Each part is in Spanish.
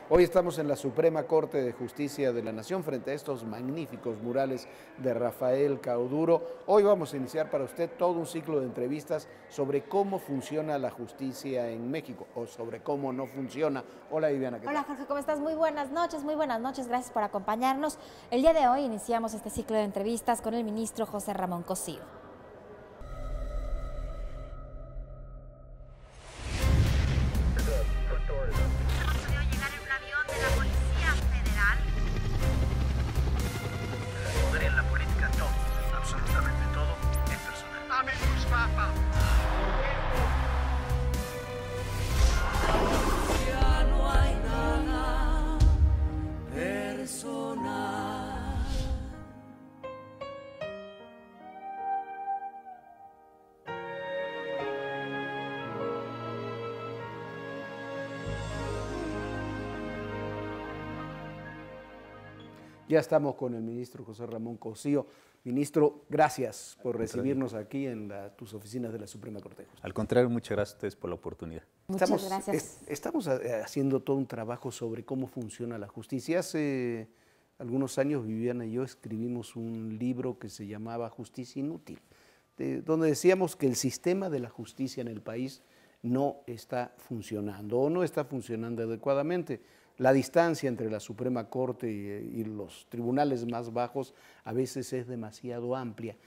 Hoy estamos en la Suprema Corte de Justicia de la Nación frente a estos magníficos murales de Rafael Cauduro. Hoy vamos a iniciar para usted todo un ciclo de entrevistas sobre cómo funciona la justicia en México o sobre cómo no funciona. Hola Viviana, ¿qué tal? Hola Jorge, ¿cómo estás? Muy buenas noches, gracias por acompañarnos. El día de hoy iniciamos este ciclo de entrevistas con el ministro José Ramón Cosío. Ya estamos con el ministro José Ramón Cosío. Ministro, gracias por recibirnos aquí en tus oficinas de la Suprema Corte de Justicia. Al contrario, muchas gracias a ustedes por la oportunidad. Muchas gracias. Estamos haciendo todo un trabajo sobre cómo funciona la justicia. Hace algunos años Viviana y yo escribimos un libro que se llamaba Justicia Inútil, donde decíamos que el sistema de la justicia en el país no está funcionando o no está funcionando adecuadamente. La distancia entre la Suprema Corte y los tribunales más bajos a veces es demasiado amplia.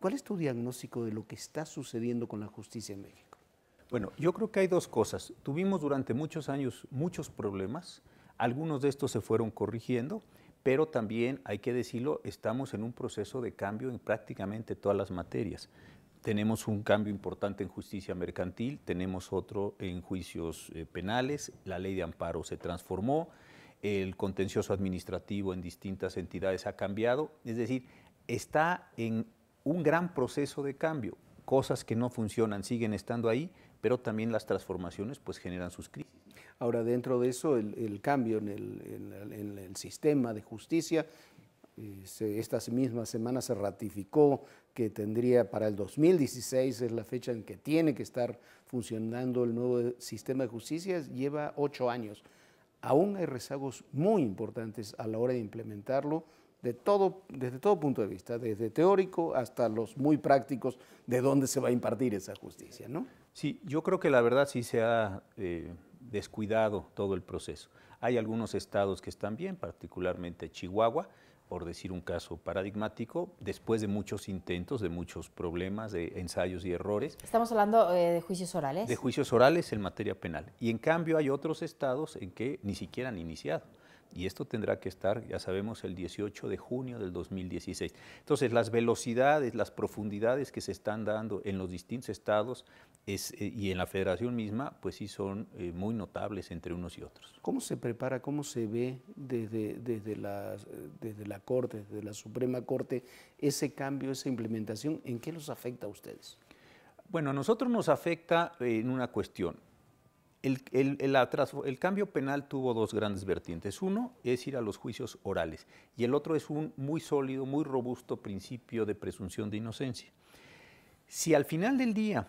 ¿Cuál es tu diagnóstico de lo que está sucediendo con la justicia en México? Bueno, yo creo que hay dos cosas. Tuvimos durante muchos años muchos problemas, algunos de estos se fueron corrigiendo, pero también, hay que decirlo, estamos en un proceso de cambio en prácticamente todas las materias. Tenemos un cambio importante en justicia mercantil, tenemos otro en juicios penales, la ley de amparo se transformó, el contencioso administrativo en distintas entidades ha cambiado, es decir, está en un gran proceso de cambio. Cosas que no funcionan siguen estando ahí, pero también las transformaciones pues generan sus crisis. Ahora, dentro de eso, el cambio en el sistema de justicia, esta misma semana se ratificó que tendría para el 2016, es la fecha en que tiene que estar funcionando el nuevo sistema de justicia, lleva 8 años. Aún hay rezagos muy importantes a la hora de implementarlo, desde todo punto de vista, desde teórico hasta los muy prácticos, de dónde se va a impartir esa justicia, ¿no? Sí, yo creo que la verdad sí se ha descuidado todo el proceso. Hay algunos estados que están bien, particularmente Chihuahua, por decir un caso paradigmático, después de muchos intentos, de muchos problemas, de ensayos y errores. Estamos hablando de juicios orales. De juicios orales en materia penal. Y en cambio hay otros estados en que ni siquiera han iniciado. Y esto tendrá que estar, ya sabemos, el 18 de junio del 2016. Entonces, las velocidades, las profundidades que se están dando en los distintos estados y en la federación misma, pues sí son muy notables entre unos y otros. ¿Cómo se prepara, cómo se ve desde la Corte, desde la Suprema Corte, ese cambio, esa implementación? ¿En qué los afecta a ustedes? Bueno, a nosotros nos afecta en una cuestión. El cambio penal tuvo dos grandes vertientes. Uno es ir a los juicios orales y el otro es un muy sólido, muy robusto principio de presunción de inocencia. Si al final del día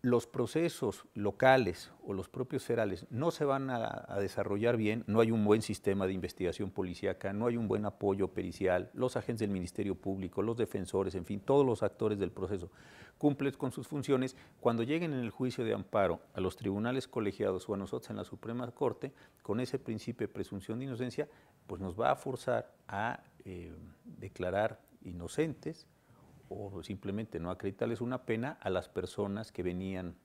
los procesos locales o los propios federales no se van a desarrollar bien, no hay un buen sistema de investigación policíaca, no hay un buen apoyo pericial, los agentes del Ministerio Público, los defensores, en fin, todos los actores del proceso cumplen con sus funciones, cuando lleguen en el juicio de amparo a los tribunales colegiados o a nosotros en la Suprema Corte, con ese principio de presunción de inocencia, pues nos va a forzar a declarar inocentes o simplemente no acreditarles una pena a las personas que venían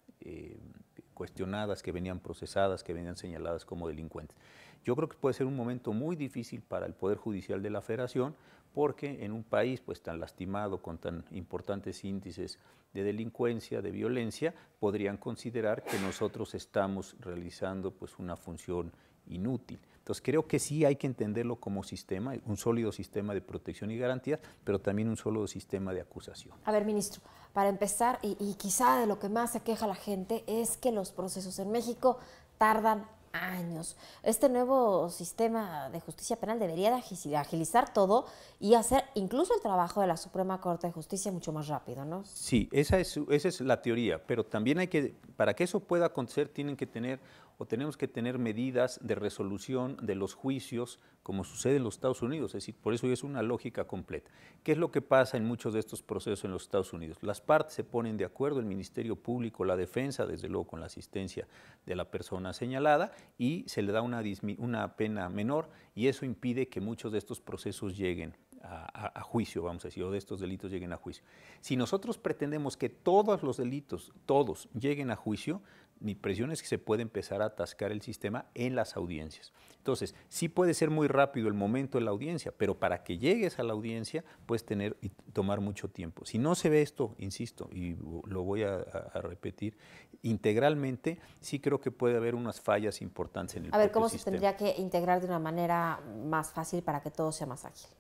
cuestionadas, que venían procesadas, que venían señaladas como delincuentes. Yo creo que puede ser un momento muy difícil para el Poder Judicial de la Federación, porque en un país pues tan lastimado, con tan importantes índices de delincuencia, de violencia, podrían considerar que nosotros estamos realizando pues una función inútil. Entonces creo que sí hay que entenderlo como sistema, un sólido sistema de protección y garantías, pero también un sólido sistema de acusación. A ver, ministro, para empezar, y quizá de lo que más se queja la gente, es que los procesos en México tardan años. Este nuevo sistema de justicia penal debería de agilizar todo y hacer incluso el trabajo de la Suprema Corte de Justicia mucho más rápido, ¿no? Sí, esa es la teoría, pero también hay que, para que eso pueda acontecer, tienen que tener o tenemos que tener medidas de resolución de los juicios, como sucede en los Estados Unidos. Es decir, por eso es una lógica completa. ¿Qué es lo que pasa en muchos de estos procesos en los Estados Unidos? Las partes se ponen de acuerdo, el Ministerio Público, la defensa, desde luego con la asistencia de la persona señalada, y se le da una pena menor, y eso impide que muchos de estos procesos lleguen a juicio, vamos a decir, o de estos delitos lleguen a juicio. Si nosotros pretendemos que todos los delitos, todos, lleguen a juicio, mi impresión es que se puede empezar a atascar el sistema en las audiencias. Entonces, sí puede ser muy rápido el momento de la audiencia, pero para que llegues a la audiencia puedes tener y tomar mucho tiempo. Si no se ve esto, insisto, y lo voy a repetir, integralmente, sí creo que puede haber unas fallas importantes en el A ver, propio ¿cómo sistema. se tendría que integrar de una manera más fácil para que todo sea más ágil?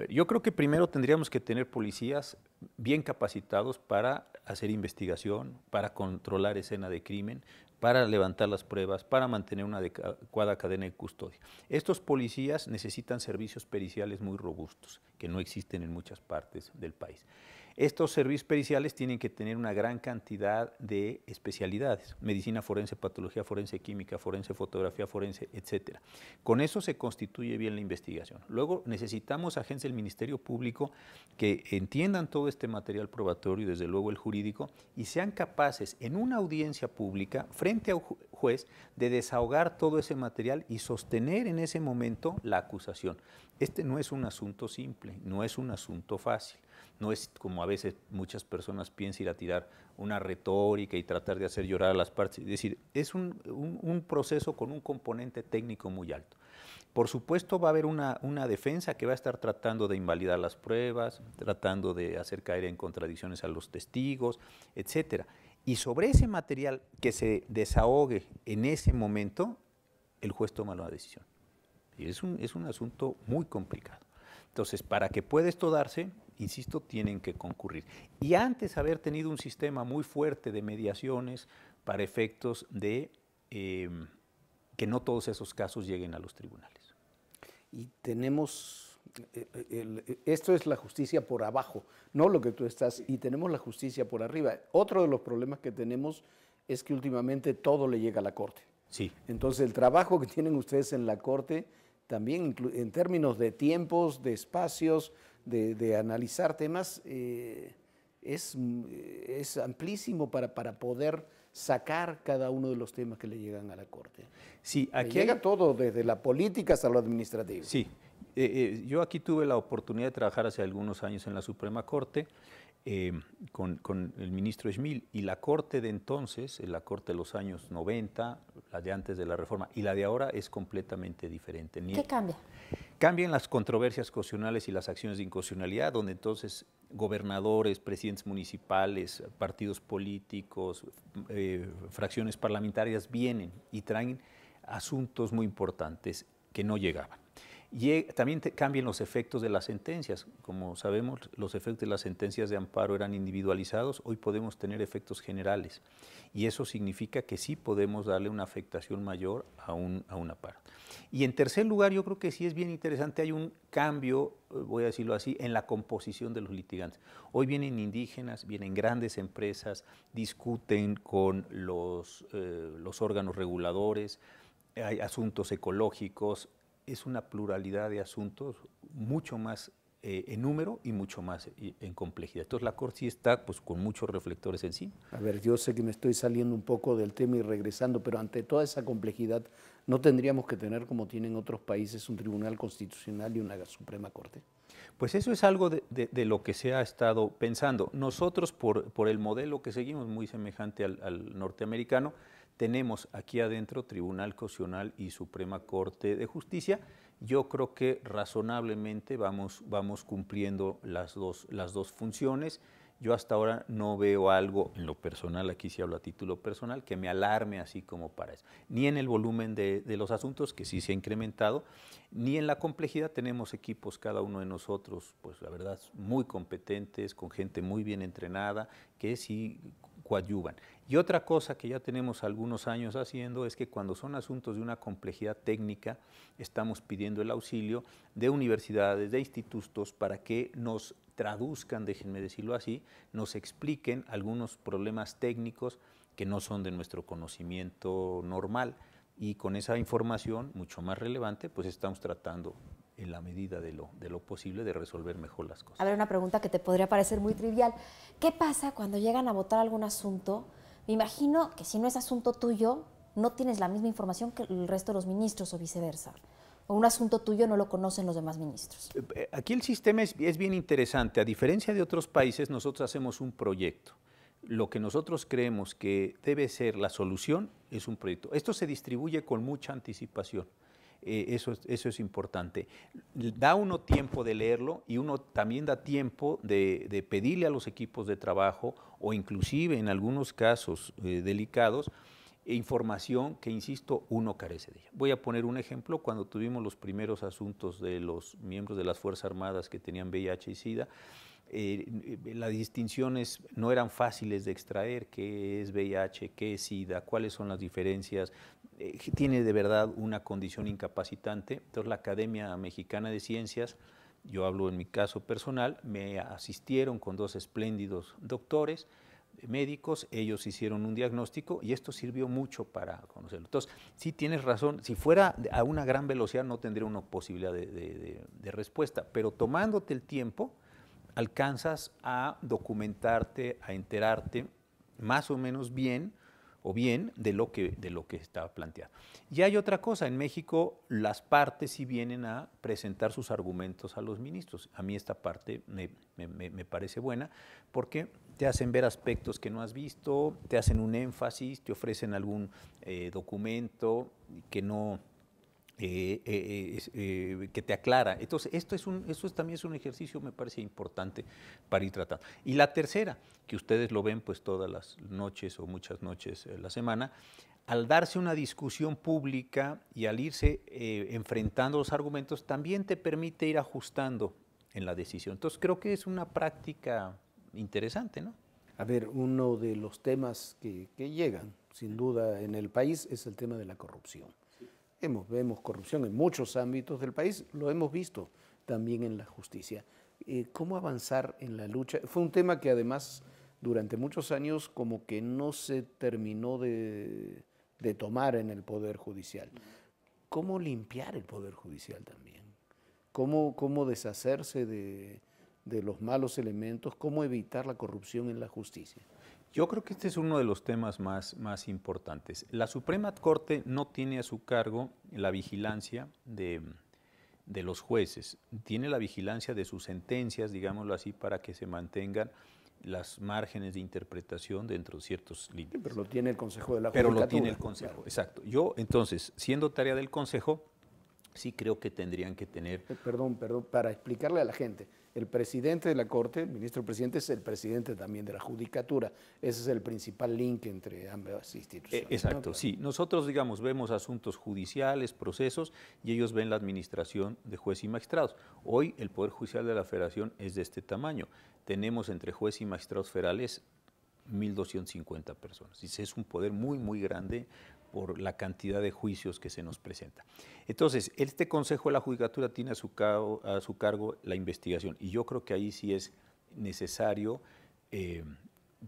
Yo creo que primero tendríamos que tener policías bien capacitados para hacer investigación, para controlar escena de crimen, para levantar las pruebas, para mantener una adecuada cadena de custodia. Estos policías necesitan servicios periciales muy robustos, que no existen en muchas partes del país. Estos servicios periciales tienen que tener una gran cantidad de especialidades: medicina forense, patología forense, química forense, fotografía forense, etcétera. Con eso se constituye bien la investigación. Luego necesitamos agentes del Ministerio Público que entiendan todo este material probatorio y desde luego el jurídico, y sean capaces en una audiencia pública frente a un juez de desahogar todo ese material y sostener en ese momento la acusación. Este no es un asunto simple, no es un asunto fácil. No es como a veces muchas personas piensan, ir a tirar una retórica y tratar de hacer llorar a las partes. Es decir, es un proceso con un componente técnico muy alto. Por supuesto va a haber una defensa que va a estar tratando de invalidar las pruebas, tratando de hacer caer en contradicciones a los testigos, etcétera. Y sobre ese material que se desahogue en ese momento, el juez toma la decisión. Y es un asunto muy complicado. Entonces, para que pueda esto darse, insisto, tienen que concurrir. Y antes haber tenido un sistema muy fuerte de mediaciones para efectos de que no todos esos casos lleguen a los tribunales. Y tenemos, esto es la justicia por abajo, no lo que tú estás, y tenemos la justicia por arriba. Otro de los problemas que tenemos es que últimamente todo le llega a la Corte. Sí. Entonces, el trabajo que tienen ustedes en la Corte, también en términos de tiempos, de espacios, de analizar temas, es amplísimo para poder sacar cada uno de los temas que le llegan a la Corte. Sí, aquí llega todo, desde la política hasta lo administrativo. Sí, yo aquí tuve la oportunidad de trabajar hace algunos años en la Suprema Corte con el ministro Schmil, y la Corte de entonces, la Corte de los años 90, la de antes de la reforma y la de ahora es completamente diferente. ¿Qué cambia? Cambian las controversias constitucionales y las acciones de inconstitucionalidad, donde entonces gobernadores, presidentes municipales, partidos políticos, fracciones parlamentarias vienen y traen asuntos muy importantes que no llegaban. Y también cambian los efectos de las sentencias. Como sabemos, los efectos de las sentencias de amparo eran individualizados, hoy podemos tener efectos generales. Y eso significa que sí podemos darle una afectación mayor a una parte. Y en tercer lugar, yo creo que sí es bien interesante, hay un cambio, voy a decirlo así, en la composición de los litigantes. Hoy vienen indígenas, vienen grandes empresas, discuten con los órganos reguladores, hay asuntos ecológicos. Es una pluralidad de asuntos mucho más en número y mucho más en complejidad. Entonces la Corte sí está pues, con muchos reflectores encima. A ver, yo sé que me estoy saliendo un poco del tema y regresando, pero ante toda esa complejidad, ¿no tendríamos que tener, como tienen otros países, un Tribunal Constitucional y una Suprema Corte? Pues eso es algo de lo que se ha estado pensando. Nosotros, por el modelo que seguimos, muy semejante al norteamericano, tenemos aquí adentro Tribunal Constitucional y Suprema Corte de Justicia. Yo creo que razonablemente vamos cumpliendo las dos funciones. Yo hasta ahora no veo algo en lo personal, aquí sí hablo a título personal, que me alarme así como para eso. Ni en el volumen de los asuntos, que sí se ha incrementado, ni en la complejidad. Tenemos equipos, cada uno de nosotros, pues la verdad, muy competentes, con gente muy bien entrenada, que sí coadyuvan. Y otra cosa que ya tenemos algunos años haciendo es que cuando son asuntos de una complejidad técnica, estamos pidiendo el auxilio de universidades, de institutos, para que nos traduzcan, déjenme decirlo así, nos expliquen algunos problemas técnicos que no son de nuestro conocimiento normal, y con esa información mucho más relevante, pues estamos tratando en la medida de lo posible de resolver mejor las cosas. A ver, una pregunta que te podría parecer muy trivial. ¿Qué pasa cuando llegan a votar algún asunto? Me imagino que si no es asunto tuyo, no tienes la misma información que el resto de los ministros o viceversa. O un asunto tuyo no lo conocen los demás ministros. Aquí el sistema es bien interesante. A diferencia de otros países, nosotros hacemos un proyecto. Lo que nosotros creemos que debe ser la solución es un proyecto. Esto se distribuye con mucha anticipación. Eso es importante. Da uno tiempo de leerlo y uno también da tiempo de pedirle a los equipos de trabajo o inclusive en algunos casos delicados, información que, insisto, uno carece de ella. Voy a poner un ejemplo. Cuando tuvimos los primeros asuntos de los miembros de las Fuerzas Armadas que tenían VIH y SIDA, las distinciones no eran fáciles de extraer, qué es VIH, qué es SIDA, cuáles son las diferencias, tiene de verdad una condición incapacitante. Entonces la Academia Mexicana de Ciencias, yo hablo en mi caso personal, me asistieron con 2 espléndidos doctores, médicos, ellos hicieron un diagnóstico y esto sirvió mucho para conocerlo. Entonces, sí tienes razón, si fuera a una gran velocidad no tendría una posibilidad de respuesta, pero tomándote el tiempo, alcanzas a documentarte, a enterarte más o menos bien de lo que estaba planteado. Y hay otra cosa, en México las partes sí vienen a presentar sus argumentos a los ministros. A mí esta parte me parece buena porque te hacen ver aspectos que no has visto, te hacen un énfasis, te ofrecen algún documento que no... que te aclara. Entonces, esto también es un ejercicio, me parece importante para ir tratando. Y la tercera, que ustedes lo ven pues todas las noches o muchas noches a la semana, al darse una discusión pública y al irse enfrentando los argumentos, también te permite ir ajustando en la decisión. Entonces, creo que es una práctica interesante, ¿no? A ver, uno de los temas que llegan, sin duda, en el país es el tema de la corrupción. Vemos corrupción en muchos ámbitos del país, lo hemos visto también en la justicia. ¿Cómo avanzar en la lucha? Fue un tema que además durante muchos años como que no se terminó de tomar en el Poder Judicial. ¿Cómo limpiar el Poder Judicial también? ¿Cómo deshacerse de los malos elementos? ¿Cómo evitar la corrupción en la justicia? Yo creo que este es uno de los temas más importantes. La Suprema Corte no tiene a su cargo la vigilancia de los jueces, tiene la vigilancia de sus sentencias, digámoslo así, para que se mantengan los márgenes de interpretación dentro de ciertos límites. Pero lo tiene el Consejo de la Judicatura. Pero lo tiene el Consejo, claro. Exacto. Yo, entonces, siendo tarea del Consejo, sí creo que tendrían que tener... Perdón, para explicarle a la gente, el presidente de la Corte, el ministro presidente, es el presidente también de la Judicatura. Ese es el principal link entre ambas instituciones. Exacto, ¿no? Sí. Nosotros, digamos, vemos asuntos judiciales, procesos, y ellos ven la administración de jueces y magistrados. Hoy el Poder Judicial de la Federación es de este tamaño. Tenemos entre jueces y magistrados federales 1.250 personas. Y es un poder muy grande por la cantidad de juicios que se nos presenta. Entonces, este Consejo de la Judicatura tiene a su cargo la investigación y yo creo que ahí sí es necesario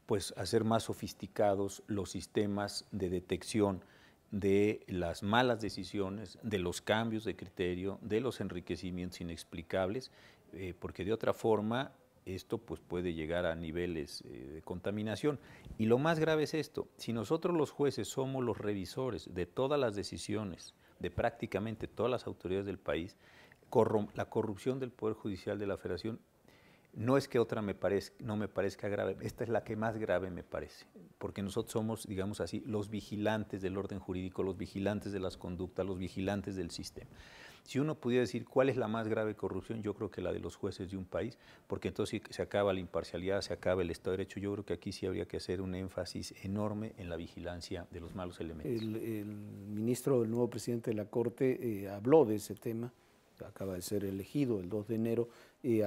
pues hacer más sofisticados los sistemas de detección de las malas decisiones, de los cambios de criterio, de los enriquecimientos inexplicables, porque de otra forma esto pues puede llegar a niveles de contaminación. Y lo más grave es esto, si nosotros los jueces somos los revisores de todas las decisiones, de prácticamente todas las autoridades del país, la corrupción del Poder Judicial de la Federación no es que otra no me parezca grave, esta es la que más grave me parece, porque nosotros somos, digamos así, los vigilantes del orden jurídico, los vigilantes de las conductas, los vigilantes del sistema. Si uno pudiera decir cuál es la más grave corrupción, yo creo que la de los jueces de un país, porque entonces se acaba la imparcialidad, se acaba el Estado de Derecho. Yo creo que aquí sí habría que hacer un énfasis enorme en la vigilancia de los malos elementos. El ministro, el nuevo presidente de la Corte, habló de ese tema, acaba de ser elegido el 2 de enero,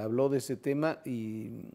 habló de ese tema y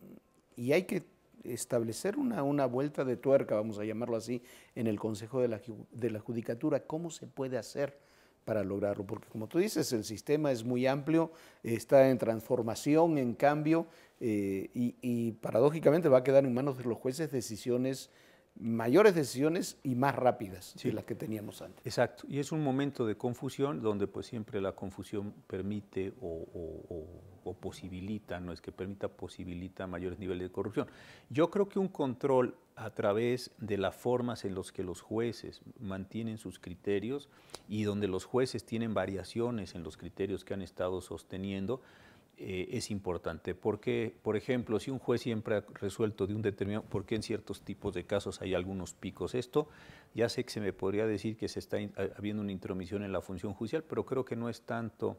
hay que establecer una vuelta de tuerca, vamos a llamarlo así, en el Consejo de la Judicatura. ¿Cómo se puede hacer para lograrlo? Porque como tú dices, el sistema es muy amplio, está en transformación, en cambio, y paradójicamente va a quedar en manos de los jueces decisiones mayores decisiones y más rápidas Sí. de las que teníamos antes. Exacto, y es un momento de confusión donde pues siempre la confusión permite o posibilita, no es que permita, posibilita mayores niveles de corrupción. Yo creo que un control a través de las formas en las que los jueces mantienen sus criterios y donde los jueces tienen variaciones en los criterios que han estado sosteniendo, es importante, porque, por ejemplo, si un juez siempre ha resuelto de un determinado, ¿por qué en ciertos tipos de casos hay algunos picos? Esto ya sé que se me podría decir que se está habiendo una intromisión en la función judicial, pero creo que no es tanto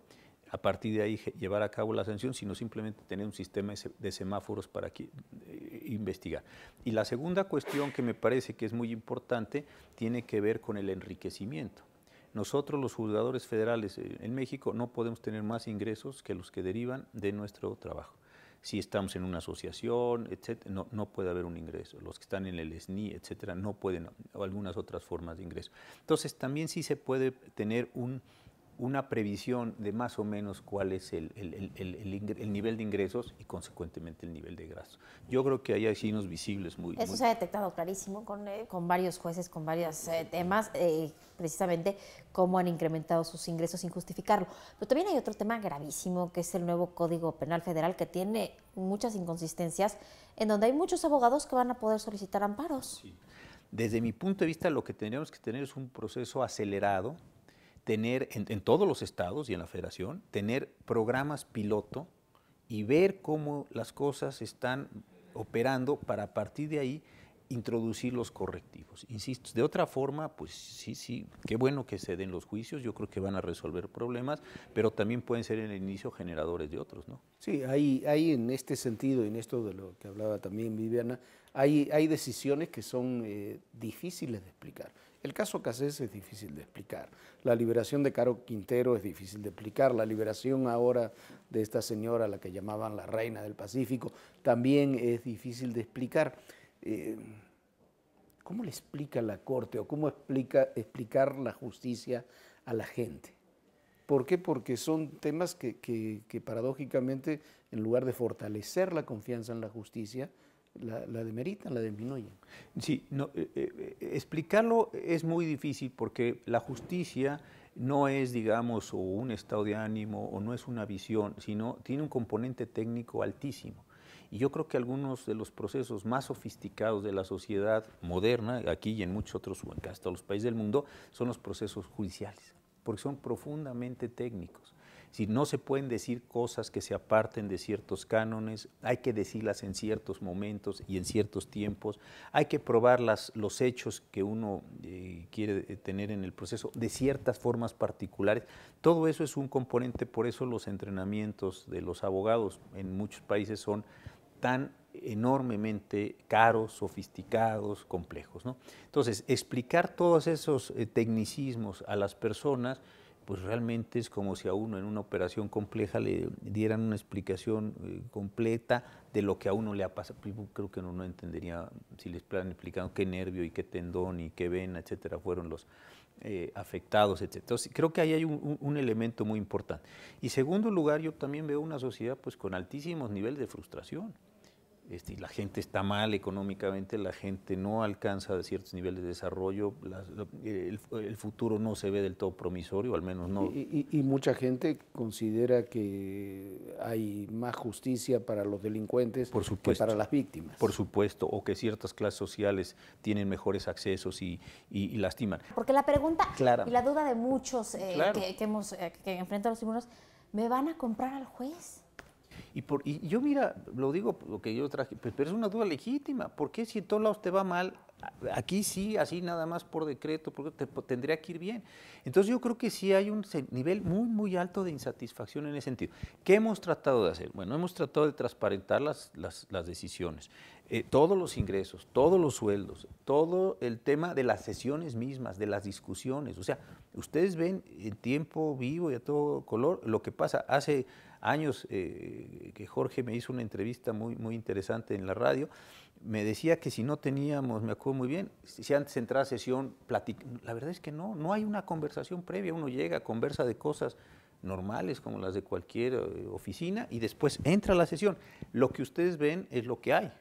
a partir de ahí llevar a cabo la sanción, sino simplemente tener un sistema de semáforos para investigar. Y la segunda cuestión que me parece que es muy importante tiene que ver con el enriquecimiento. Nosotros los juzgadores federales en México no podemos tener más ingresos que los que derivan de nuestro trabajo. Si estamos en una asociación, etcétera, no puede haber un ingreso. Los que están en el SNI, etcétera, no pueden, o algunas otras formas de ingreso. Entonces, también sí se puede tener una previsión de más o menos cuál es el nivel de ingresos y consecuentemente el nivel de gastos. Yo creo que ahí hay signos visibles Eso se ha detectado clarísimo con varios jueces, con varios temas, precisamente cómo han incrementado sus ingresos sin justificarlo. Pero también hay otro tema gravísimo, que es el nuevo Código Penal Federal, que tiene muchas inconsistencias, en donde hay muchos abogados que van a poder solicitar amparos. Sí. Desde mi punto de vista, lo que tendríamos que tener es un proceso acelerado, tener en todos los estados y en la federación, tener programas piloto y ver cómo las cosas están operando para a partir de ahí introducir los correctivos. Insisto, de otra forma, pues sí, qué bueno que se den los juicios, yo creo que van a resolver problemas, pero también pueden ser en el inicio generadores de otros, ¿no? Sí, hay en este sentido, y en esto de lo que hablaba también Viviana, hay decisiones que son difíciles de explicar. El caso Cassés es difícil de explicar. La liberación de Caro Quintero es difícil de explicar. La liberación ahora de esta señora, la que llamaban la reina del Pacífico, también es difícil de explicar. ¿Cómo le explica la Corte o cómo explicar la justicia a la gente? ¿Por qué? Porque son temas que paradójicamente, en lugar de fortalecer la confianza en la justicia, la demeritan, la disminuyen. Sí, explicarlo es muy difícil porque la justicia no es, digamos, o un estado de ánimo o no es una visión, sino tiene un componente técnico altísimo. Y yo creo que algunos de los procesos más sofisticados de la sociedad moderna, aquí y en muchos otros, o en casi todos los países del mundo, son los procesos judiciales, porque son profundamente técnicos. Si no se pueden decir cosas que se aparten de ciertos cánones, hay que decirlas en ciertos momentos y en ciertos tiempos, hay que probar los hechos que uno quiere tener en el proceso de ciertas formas particulares. Todo eso es un componente, por eso los entrenamientos de los abogados en muchos países son tan enormemente caros, sofisticados, complejos, ¿no? Entonces, explicar todos esos tecnicismos a las personas, pues realmente es como si a uno en una operación compleja le dieran una explicación completa de lo que a uno le ha pasado. Creo que uno no entendería si les están explicando qué nervio y qué tendón y qué vena, etcétera, fueron los afectados, etcétera. Entonces, creo que ahí hay un elemento muy importante. Y segundo lugar, yo también veo una sociedad pues con altísimos niveles de frustración. La gente está mal económicamente, la gente no alcanza ciertos niveles de desarrollo, el futuro no se ve del todo promisorio, al menos no. Y mucha gente considera que hay más justicia para los delincuentes que para las víctimas. Por supuesto, o que ciertas clases sociales tienen mejores accesos y lastiman. Porque la pregunta Claro. y la duda de muchos Claro. que enfrentan los tribunales, ¿me van a comprar al juez? Y yo, mira, lo digo, lo que yo traje, pues, pero es una duda legítima. ¿Por qué si en todos lados te va mal, aquí sí, así nada más por decreto, porque tendría que ir bien? Entonces yo creo que sí hay un nivel muy, muy alto de insatisfacción en ese sentido. ¿Qué hemos tratado de hacer? Bueno, hemos tratado de transparentar las decisiones, todos los ingresos, todos los sueldos, todo el tema de las sesiones mismas, de las discusiones. O sea, ustedes ven en tiempo vivo y a todo color lo que pasa. Hace años que Jorge me hizo una entrevista muy, muy interesante en la radio, me decía que si no teníamos, me acuerdo muy bien, si antes de entrar a sesión, la verdad es que no hay una conversación previa, uno llega, conversa de cosas normales como las de cualquier oficina y después entra a la sesión. Lo que ustedes ven es lo que hay,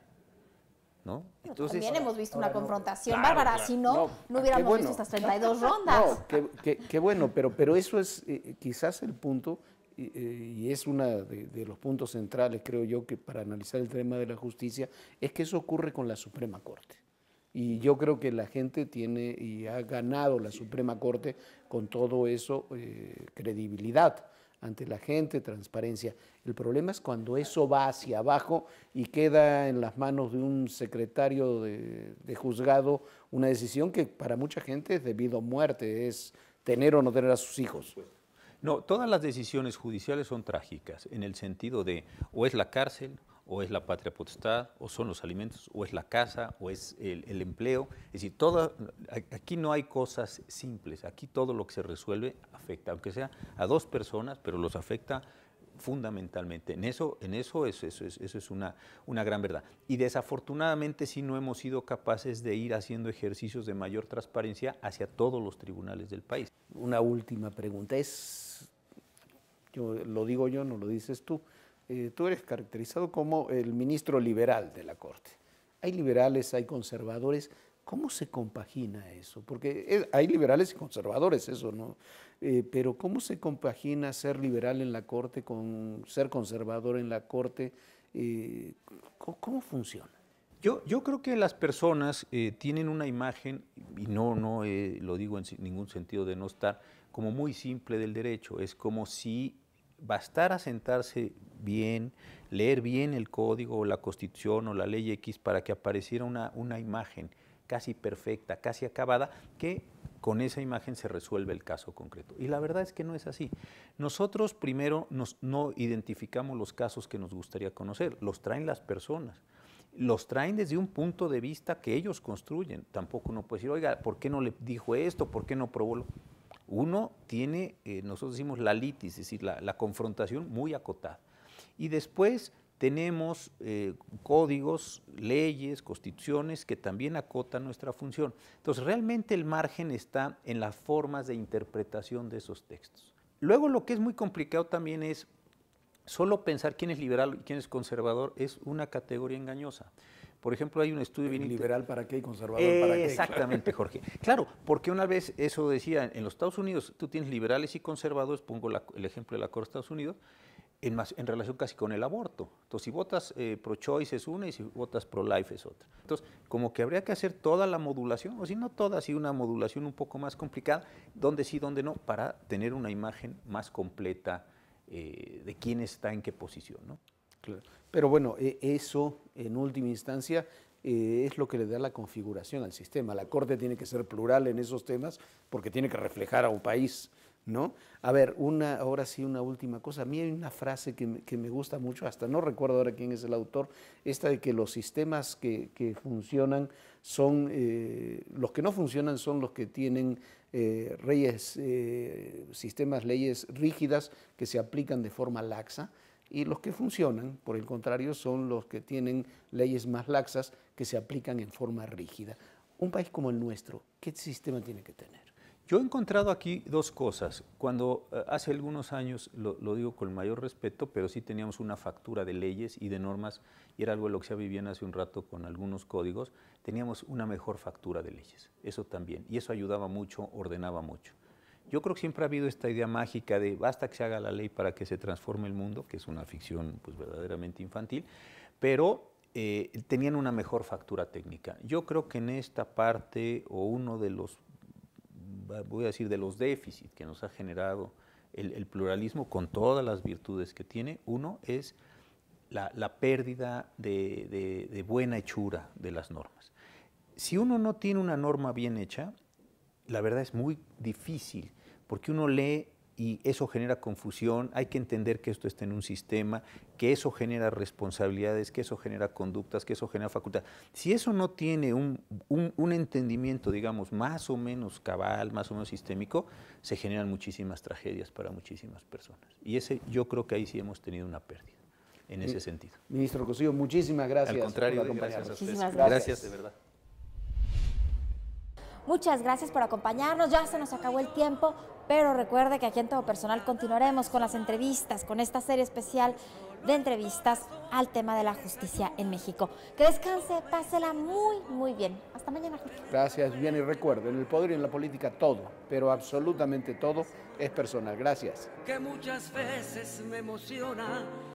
¿no? Entonces, también hemos visto una confrontación claro, bárbara, claro. si no hubiéramos visto estas 32 rondas. No, qué bueno, pero eso es quizás el punto, y es uno de los puntos centrales, creo yo, que para analizar el tema de la justicia, es que eso ocurre con la Suprema Corte. Y yo creo que la gente tiene y ha ganado la Suprema Corte con todo eso, credibilidad ante la gente, transparencia. El problema es cuando eso va hacia abajo y queda en las manos de un secretario de juzgado una decisión que para mucha gente es debido a muerte, es tener o no tener a sus hijos. No, todas las decisiones judiciales son trágicas, en el sentido de o es la cárcel, o es la patria potestad, o son los alimentos, o es la casa, o es el empleo. Es decir, aquí no hay cosas simples, aquí todo lo que se resuelve afecta, aunque sea a dos personas, pero los afecta fundamentalmente. Eso es una gran verdad. Y desafortunadamente sí no hemos sido capaces de ir haciendo ejercicios de mayor transparencia hacia todos los tribunales del país. Una última pregunta, lo digo yo, no lo dices tú. Tú eres caracterizado como el ministro liberal de la Corte. Hay liberales, hay conservadores. ¿Cómo se compagina eso? Porque hay liberales y conservadores, eso, ¿no? Pero ¿cómo se compagina ser liberal en la Corte con ser conservador en la Corte? ¿Cómo funciona? Yo creo que las personas tienen una imagen, y no lo digo en ningún sentido de no estar, como muy simple del derecho. Es como si bastara sentarse bien, leer bien el código o la Constitución o la ley X para que apareciera una imagen casi perfecta, casi acabada, que con esa imagen se resuelve el caso concreto. Y la verdad es que no es así. Nosotros primero no identificamos los casos que nos gustaría conocer, los traen las personas. Los traen desde un punto de vista que ellos construyen. Tampoco uno puede decir, oiga, ¿por qué no le dijo esto? ¿Por qué no probó lo? Uno tiene, nosotros decimos la litis, es decir, la confrontación muy acotada. Y después tenemos códigos, leyes, constituciones que también acotan nuestra función. Entonces, realmente el margen está en las formas de interpretación de esos textos. Luego, lo que es muy complicado también es solo pensar quién es liberal y quién es conservador es una categoría engañosa. Por ejemplo, hay un estudio bien ¿Liberal para qué y conservador para qué? Exactamente, Jorge. Claro, porque una vez eso decía, en los Estados Unidos tú tienes liberales y conservadores, pongo el ejemplo de la Corte de Estados Unidos, en relación casi con el aborto. Entonces, si votas pro-choice es una y si votas pro-life es otra. Entonces, como que habría que hacer toda la modulación, o si no toda, sí una modulación un poco más complicada, donde sí, donde no, para tener una imagen más completa de quién está en qué posición, ¿no? Claro. Pero bueno, eso en última instancia es lo que le da la configuración al sistema. La Corte tiene que ser plural en esos temas porque tiene que reflejar a un país, ¿no? A ver, ahora sí una última cosa. A mí hay una frase que me gusta mucho, hasta no recuerdo ahora quién es el autor, esta de que los sistemas que funcionan son, los que no funcionan son los que tienen sistemas, leyes rígidas que se aplican de forma laxa, y los que funcionan, por el contrario, son los que tienen leyes más laxas que se aplican en forma rígida. Un país como el nuestro, ¿qué sistema tiene que tener? Yo he encontrado aquí dos cosas. Cuando hace algunos años, lo digo con el mayor respeto, pero sí teníamos una factura de leyes y de normas, y era algo de lo que se vivían hace un rato con algunos códigos, teníamos una mejor factura de leyes, eso también, y eso ayudaba mucho, ordenaba mucho. Yo creo que siempre ha habido esta idea mágica de basta que se haga la ley para que se transforme el mundo, que es una ficción pues, verdaderamente infantil, pero tenían una mejor factura técnica. Yo creo que en esta parte, o uno de los, voy a decir, de los déficits que nos ha generado el pluralismo con todas las virtudes que tiene, uno es la pérdida de buena hechura de las normas. Si uno no tiene una norma bien hecha, la verdad es muy difícil, porque uno lee y eso genera confusión, hay que entender que esto está en un sistema, que eso genera responsabilidades, que eso genera conductas, que eso genera facultades. Si eso no tiene un entendimiento, digamos, más o menos cabal, más o menos sistémico, se generan muchísimas tragedias para muchísimas personas. Y yo creo que ahí sí hemos tenido una pérdida, en ese sentido. Ministro Cosío, muchísimas gracias. Al contrario, por gracias a ustedes. Muchísimas Gracias, de verdad. Muchas gracias por acompañarnos, ya se nos acabó el tiempo, Pero recuerde que aquí en Todo Personal continuaremos con las entrevistas, con esta serie especial de entrevistas al tema de la justicia en México. Que descanse, pásela muy, muy bien. Hasta mañana, Jorge. Gracias, bien, y recuerden, en el poder y en la política todo, pero absolutamente todo es personal. Gracias. Que muchas veces me emociona